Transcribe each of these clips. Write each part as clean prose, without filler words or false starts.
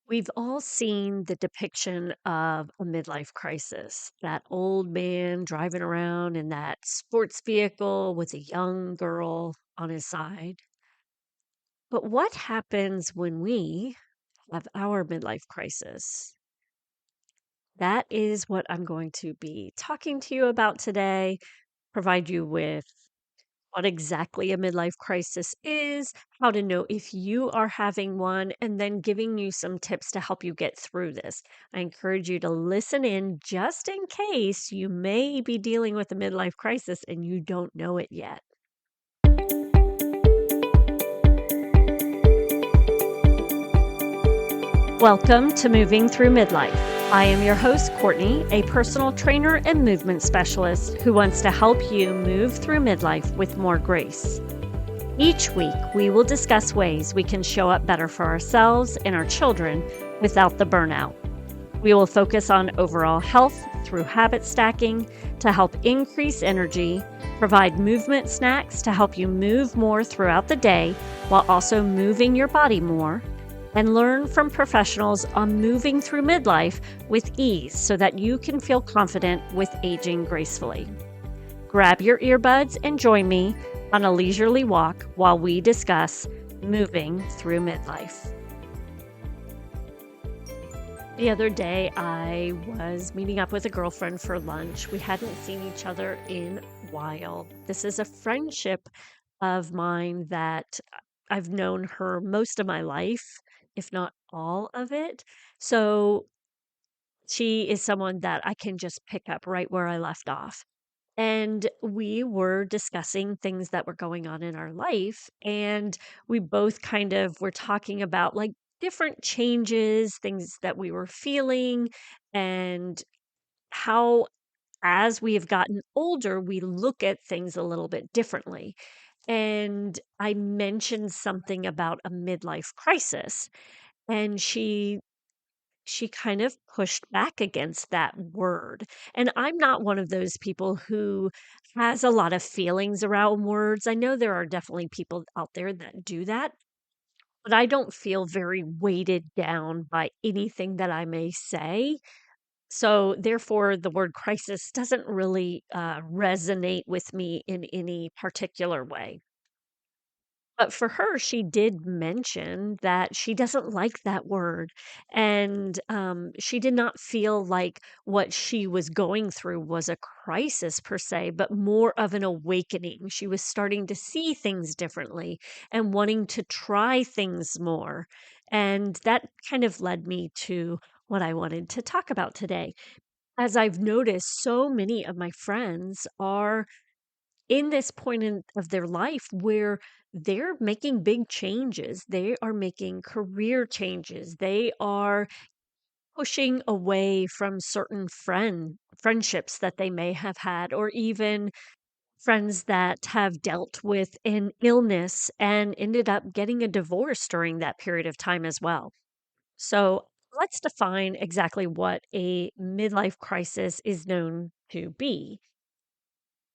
We've all seen the depiction of a midlife crisis. That old man driving around in that sports vehicle with a young girl on his side. But what happens when we have our midlife crisis? That is what I'm going to be talking to you about today, provide you with what exactly a midlife crisis is, how to know if you are having one, and then giving you some tips to help you get through this. I encourage you to listen in just in case you may be dealing with a midlife crisis and you don't know it yet. Welcome to Moving Through Midlife. I am your host, Courtney, a personal trainer and movement specialist who wants to help you move through midlife with more grace. Each week, we will discuss ways we can show up better for ourselves and our children without the burnout. We will focus on overall health through habit stacking to help increase energy, provide movement snacks to help you move more throughout the day while also moving your body more, and learn from professionals on moving through midlife with ease so that you can feel confident with aging gracefully. Grab your earbuds and join me on a leisurely walk while we discuss moving through midlife. The other day, I was meeting up with a girlfriend for lunch. We hadn't seen each other in a while. This is a friendship of mine that I've known her most of my life, if not all of it. So she is someone that I can just pick up right where I left off. And we were discussing things that were going on in our life. And we both kind of were talking about like different changes, things that we were feeling, and how, as we have gotten older, we look at things a little bit differently. And I mentioned something about a midlife crisis, and she kind of pushed back against that word. And I'm not one of those people who has a lot of feelings around words. I know there are definitely people out there that do that, but I don't feel very weighted down by anything that I may say. So, therefore, the word crisis doesn't really resonate with me in any particular way. But for her, she did mention that she doesn't like that word, and, she did not feel like what she was going through was a crisis per se, but more of an awakening. She was starting to see things differently and wanting to try things more, and that kind of led me to what I wanted to talk about today. As I've noticed, so many of my friends are in this point of their life where they're making big changes. They are making career changes. They are pushing away from certain friendships that they may have had, or even friends that have dealt with an illness and ended up getting a divorce during that period of time as well. So let's define exactly what a midlife crisis is known to be.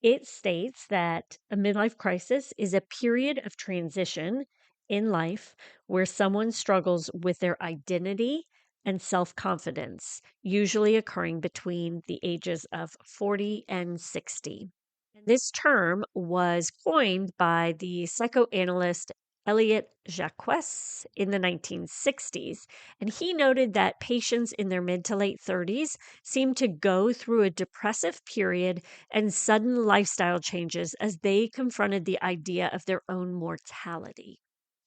It states that a midlife crisis is a period of transition in life where someone struggles with their identity and self confidence, usually occurring between the ages of 40 and 60. And this term was coined by the psychoanalyst Elliot Jacques in the 1960s, and he noted that patients in their mid to late 30s seem to go through a depressive period and sudden lifestyle changes as they confronted the idea of their own mortality.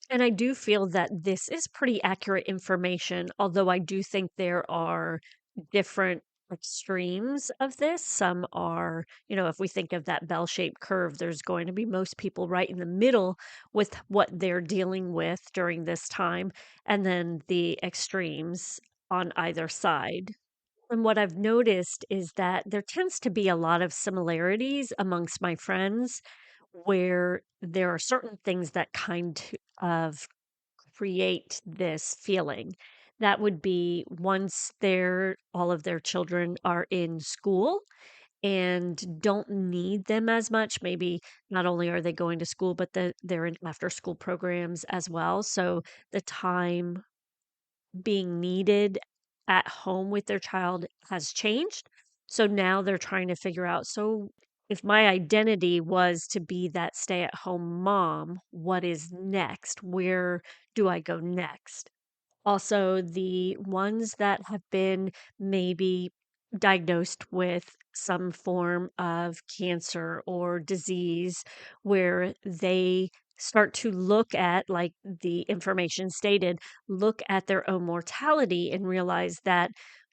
And I do feel that this is pretty accurate information, although I do think there are different extremes of this. Some are, if we think of that bell shaped curve, there's going to be most people right in the middle with what they're dealing with during this time, and then the extremes on either side. And what I've noticed is that there tends to be a lot of similarities amongst my friends where there are certain things that of create this feeling. That would be once all of their children are in school and don't need them as much. Maybe not only are they going to school, but they're in after school programs as well. So the time being needed at home with their child has changed. So now they're trying to figure out, so if my identity was to be that stay-at-home mom, what is next? Where do I go next? Also, the ones that have been maybe diagnosed with some form of cancer or disease, where they start to look at, like the information stated, look at their own mortality and realize that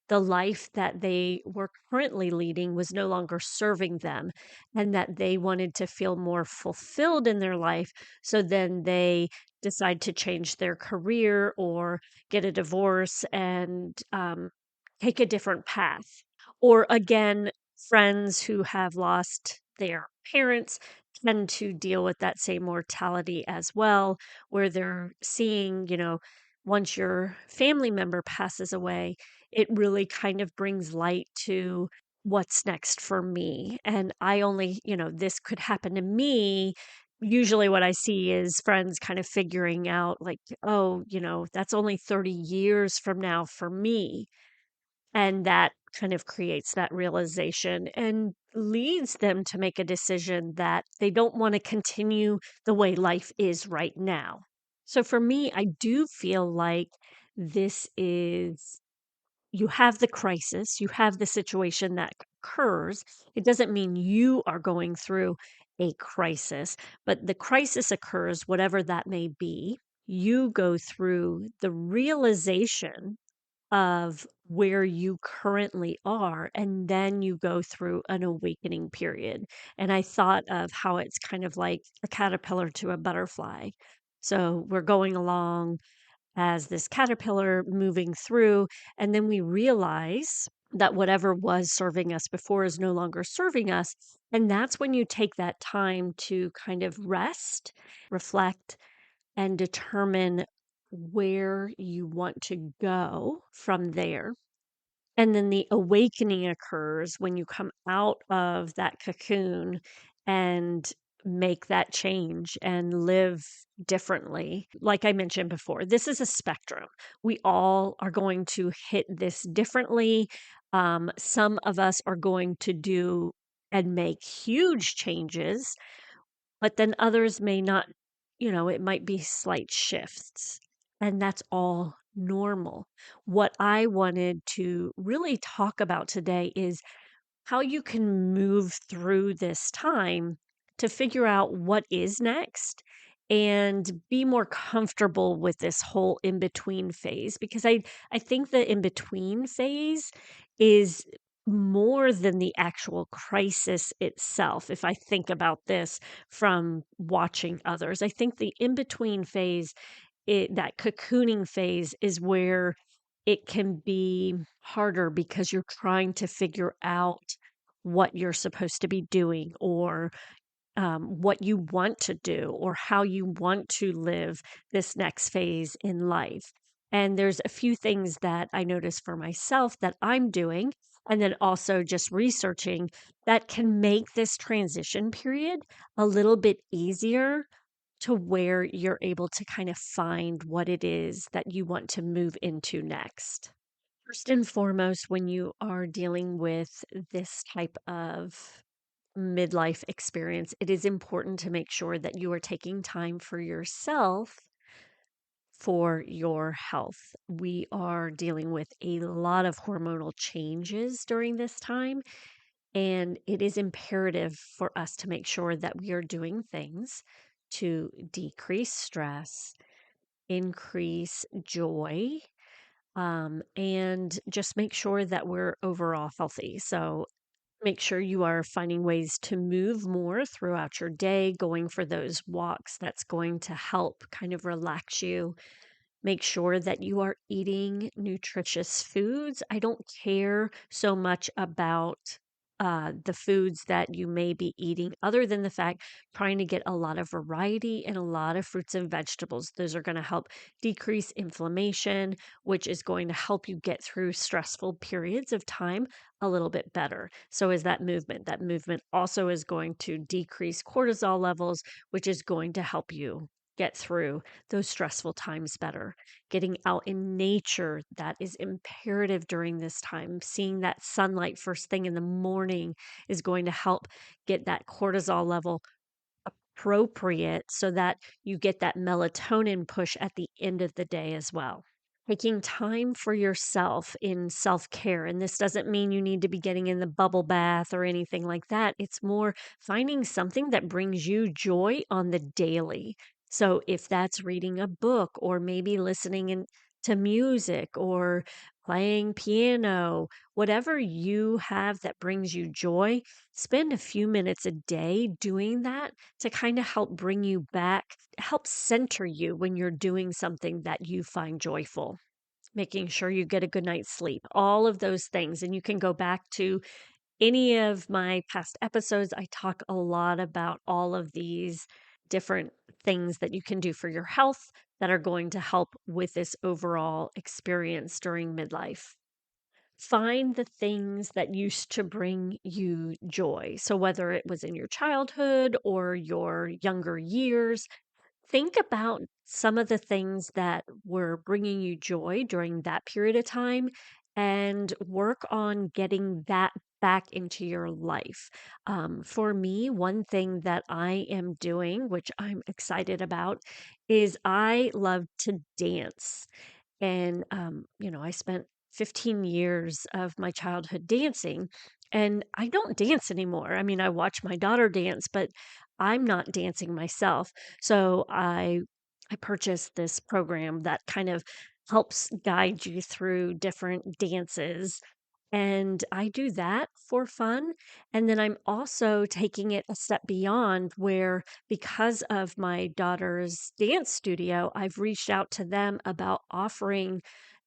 the life that they were currently leading was no longer serving them, and that they wanted to feel more fulfilled in their life. So then they decide to change their career or get a divorce and take a different path. Or again, friends who have lost their parents tend to deal with that same mortality as well, where they're seeing, once your family member passes away, it really kind of brings light to what's next for me. And I only, this could happen to me. Usually, what I see is friends kind of figuring out, like, oh, that's only 30 years from now for me. And that kind of creates that realization and leads them to make a decision that they don't want to continue the way life is right now. So for me, I do feel like this is, you have the crisis, you have the situation that occurs. It doesn't mean you are going through a crisis, but the crisis occurs, whatever that may be. You go through the realization of where you currently are, and then you go through an awakening period. And I thought of how it's kind of like a caterpillar to a butterfly. So we're going along as this caterpillar moving through, and then we realize that whatever was serving us before is no longer serving us. And that's when you take that time to kind of rest, reflect, and determine where you want to go from there. And then the awakening occurs when you come out of that cocoon and make that change and live differently. Like I mentioned before, this is a spectrum. We all are going to hit this differently. Some of us are going to do and make huge changes, but then others may not, it might be slight shifts, and that's all normal. What I wanted to really talk about today is how you can move through this time to figure out what is next and be more comfortable with this whole in between phase, because I think the in between phase is more than the actual crisis itself. If I think about this from watching others, I think the in between phase, that cocooning phase, is where it can be harder because you're trying to figure out what you're supposed to be doing, or what you want to do, or how you want to live this next phase in life. And there's a few things that I notice for myself that I'm doing, and then also just researching, that can make this transition period a little bit easier, to where you're able to kind of find what it is that you want to move into next. First and foremost, when you are dealing with this type of midlife experience, it is important to make sure that you are taking time for yourself, for your health. We are dealing with a lot of hormonal changes during this time, and it is imperative for us to make sure that we are doing things to decrease stress, increase joy, and just make sure that we're overall healthy. So make sure you are finding ways to move more throughout your day, going for those walks. That's going to help kind of relax you. Make sure that you are eating nutritious foods. I don't care so much about the foods that you may be eating, other than the fact trying to get a lot of variety and a lot of fruits and vegetables. Those are going to help decrease inflammation, which is going to help you get through stressful periods of time a little bit better. So is that movement. That movement also is going to decrease cortisol levels, which is going to help you. get through those stressful times better. Getting out in nature, that is imperative during this time. Seeing that sunlight first thing in the morning is going to help get that cortisol level appropriate so that you get that melatonin push at the end of the day as well. Taking time for yourself in self care. And this doesn't mean you need to be getting in the bubble bath or anything like that. It's more finding something that brings you joy on the daily. So if that's reading a book or maybe to music or playing piano, whatever you have that brings you joy, spend a few minutes a day doing that to kind of help bring you back, help center you when you're doing something that you find joyful. Making sure you get a good night's sleep, all of those things. And you can go back to any of my past episodes. I talk a lot about all of these different things that you can do for your health that are going to help with this overall experience during midlife. Find the things that used to bring you joy. So, whether it was in your childhood or your younger years, think about some of the things that were bringing you joy during that period of time and work on getting that back into your life. For me, one thing that I am doing, which I'm excited about, is I love to dance. And, I spent 15 years of my childhood dancing, and I don't dance anymore. I mean, I watch my daughter dance, but I'm not dancing myself. So I purchased this program that kind of helps guide you through different dances. And I do that for fun. And then I'm also taking it a step beyond where, because of my daughter's dance studio, I've reached out to them about offering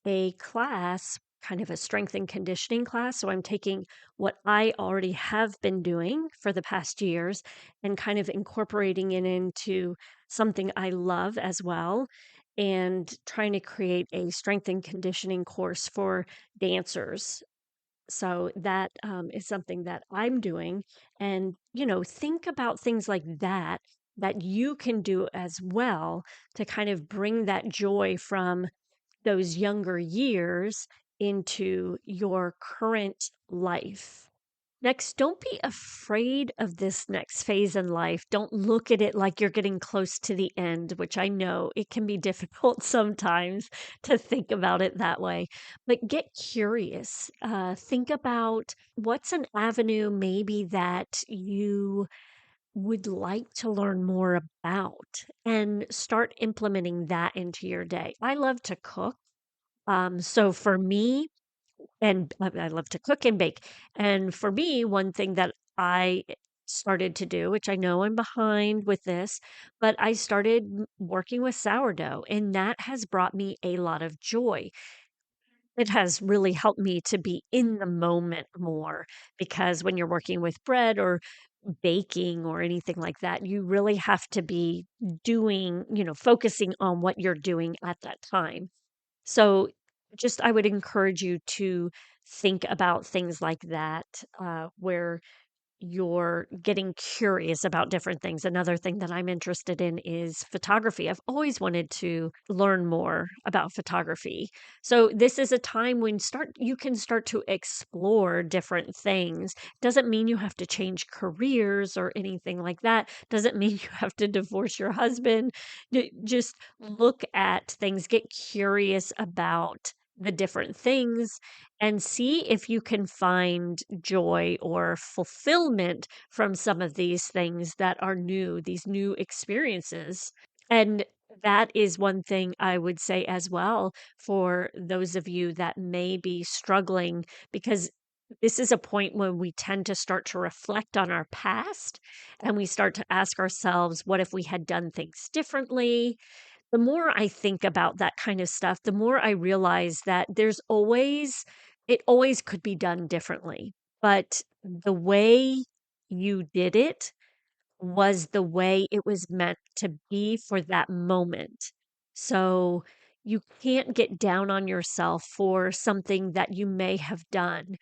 a class, kind of a strength and conditioning class. So I'm taking what I already have been doing for the past years and kind of incorporating it into something I love as well. And trying to create a strength and conditioning course for dancers, so that is something that I'm doing. And, think about things like that that you can do as well to kind of bring that joy from those younger years into your current life. Next, don't be afraid of this next phase in life. Don't look at it like you're getting close to the end, which I know it can be difficult sometimes to think about it that way. But get curious. Think about what's an avenue maybe that you would like to learn more about and start implementing that into your day. I love to cook. So for me, and I love to cook and bake. And for me, one thing that I started to do, which I know I'm behind with this, but I started working with sourdough, and that has brought me a lot of joy. It has really helped me to be in the moment more because when you're working with bread or baking or anything like that, you really have to be focusing on what you're doing at that time. So, just I would encourage you to think about things like that, where you're getting curious about different things. Another thing that I'm interested in is photography. I've always wanted to learn more about photography. So this is a time when start you can start to explore different things. Doesn't mean you have to change careers or anything like that. Doesn't mean you have to divorce your husband. Just look at things, get curious about the different things and see if you can find joy or fulfillment from some of these things that are new, these new experiences. And that is one thing I would say as well for those of you that may be struggling, because this is a point when we tend to start to reflect on our past and we start to ask ourselves, what if we had done things differently? The more I think about that kind of stuff, the more I realize that it always could be done differently. But the way you did it was the way it was meant to be for that moment. So you can't get down on yourself for something that you may have done.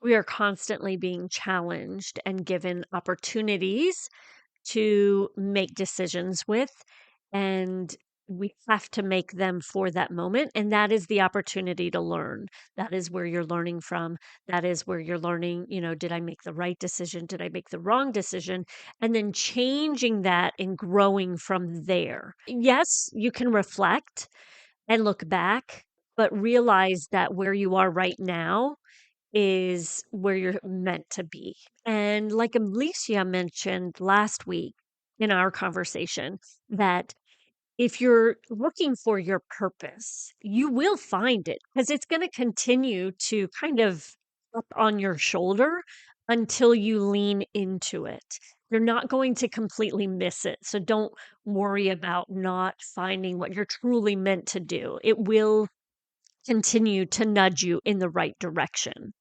We are constantly being challenged and given opportunities to make decisions with. and we have to make them for that moment. And that is the opportunity to learn. That is where you're learning from. That is where you're learning, did I make the right decision? Did I make the wrong decision? And then changing that and growing from there. Yes, you can reflect and look back, but realize that where you are right now is where you're meant to be. And like Alicia mentioned last week in our conversation, that if you're looking for your purpose, you will find it because it's going to continue to kind of up on your shoulder until you lean into it. You're not going to completely miss it. So don't worry about not finding what you're truly meant to do. It will continue to nudge you in the right direction.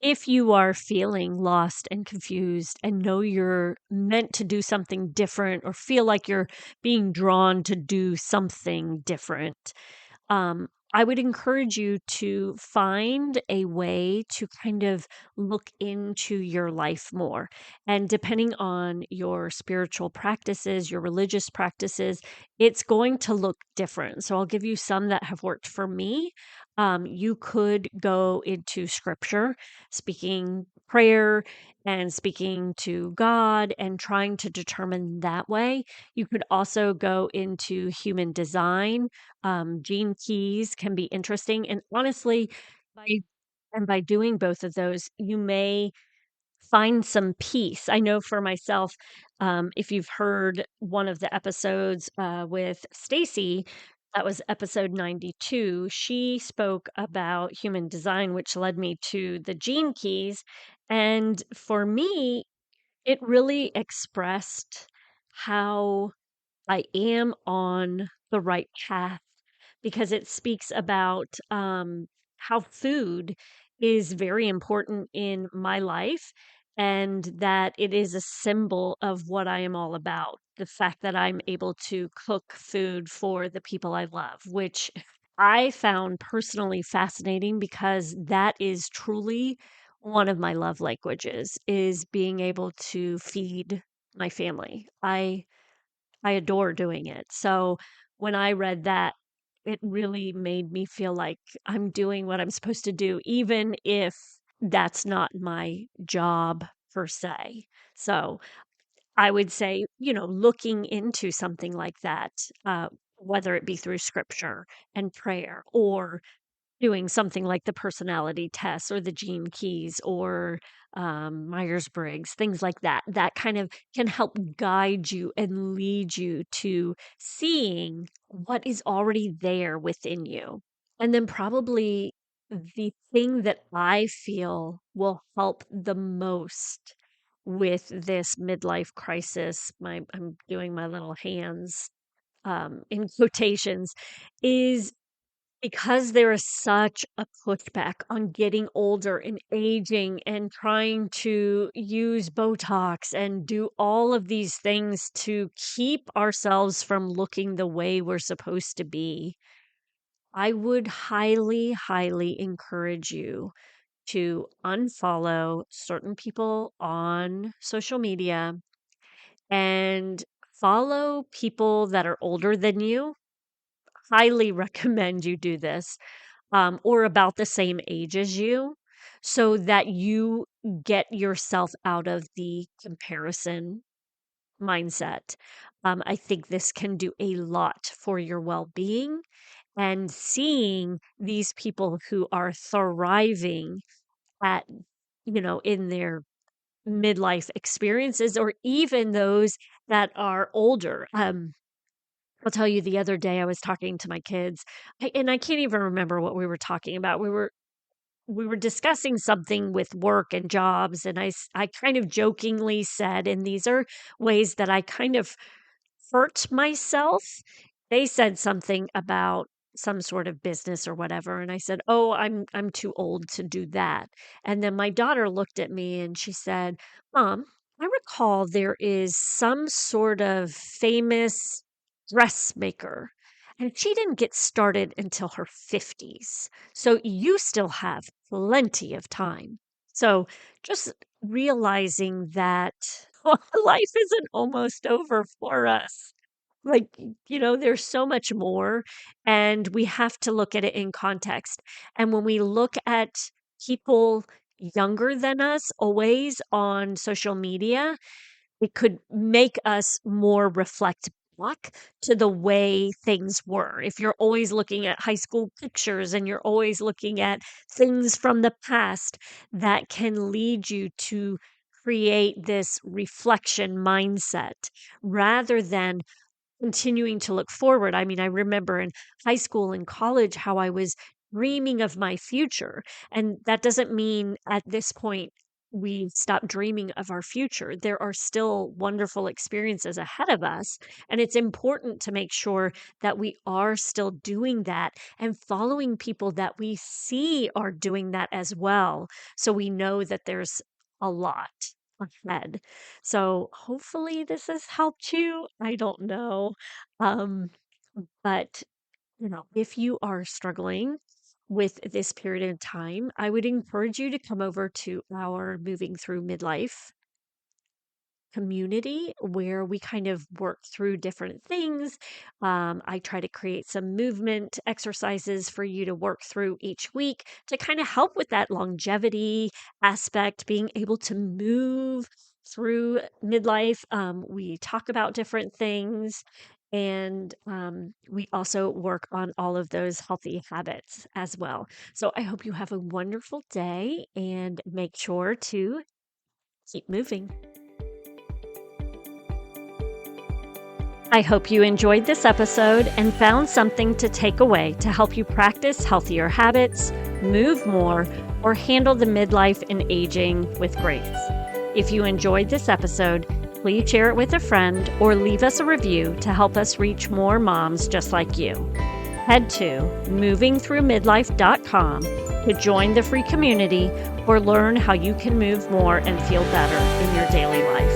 If you are feeling lost and confused and know you're meant to do something different or feel like you're being drawn to do something different, I would encourage you to find a way to kind of look into your life more. And depending on your spiritual practices, your religious practices, it's going to look different. So I'll give you some that have worked for me. You could go into scripture, speaking prayer and speaking to God and trying to determine that way. You could also go into human design. Gene keys can be interesting. And honestly, by by doing both of those, you may find some peace. I know for myself, if you've heard one of the episodes with Stacy, that was episode 92. She spoke about human design, which led me to the gene keys. And for me, it really expressed how I am on the right path because it speaks about how food is very important in my life and that it is a symbol of what I am all about. The fact that I'm able to cook food for the people I love, which I found personally fascinating because that is truly one of my love languages is being able to feed my family. I adore doing it. So when I read that, it really made me feel like I'm doing what I'm supposed to do, even if that's not my job per se. So I would say, looking into something like that, whether it be through scripture and prayer or doing something like the personality tests or the gene keys or Myers-Briggs, things like that, that kind of can help guide you and lead you to seeing what is already there within you. And then probably the thing that I feel will help the most with this midlife crisis, I'm doing my little hands in quotations, is because there is such a pushback on getting older and aging and trying to use Botox and do all of these things to keep ourselves from looking the way we're supposed to be, I would highly, highly encourage you to unfollow certain people on social media and follow people that are older than you. Highly recommend you do this or about the same age as you so that you get yourself out of the comparison mindset. I think this can do a lot for your well being and seeing these people who are thriving at, in their midlife experiences or even those that are older. I'll tell you the other day I was talking to my kids, and I can't even remember what we were talking about. We were discussing something with work and jobs, and I kind of jokingly said, and these are ways that I kind of hurt myself. They said something about some sort of business or whatever, and I said, "Oh, I'm too old to do that." And then my daughter looked at me and she said, "Mom, I recall there is some sort of famous dressmaker, and she didn't get started until her 50s. So you still have plenty of time." So just realizing that life isn't almost over for us. Like, there's so much more, and we have to look at it in context. And when we look at people younger than us always on social media, it could make us more reflect back to the way things were. If you're always looking at high school pictures and you're always looking at things from the past, that can lead you to create this reflection mindset rather than continuing to look forward. I mean, I remember in high school and college how I was dreaming of my future. And that doesn't mean at this point we stop dreaming of our future. There are still wonderful experiences ahead of us. And it's important to make sure that we are still doing that and following people that we see are doing that as well. So we know that there's a lot ahead. So hopefully this has helped you. I don't know. Um, but if you are struggling with this period of time, I would encourage you to come over to our Moving Through Midlife community where we kind of work through different things. I try to create some movement exercises for you to work through each week to kind of help with that longevity aspect, being able to move through midlife. We talk about different things. And we also work on all of those healthy habits as well. So I hope you have a wonderful day and make sure to keep moving. I hope you enjoyed this episode and found something to take away to help you practice healthier habits, move more, or handle the midlife and aging with grace. If you enjoyed this episode, please share it with a friend or leave us a review to help us reach more moms just like you. Head to movingthroughmidlife.com to join the free community or learn how you can move more and feel better in your daily life.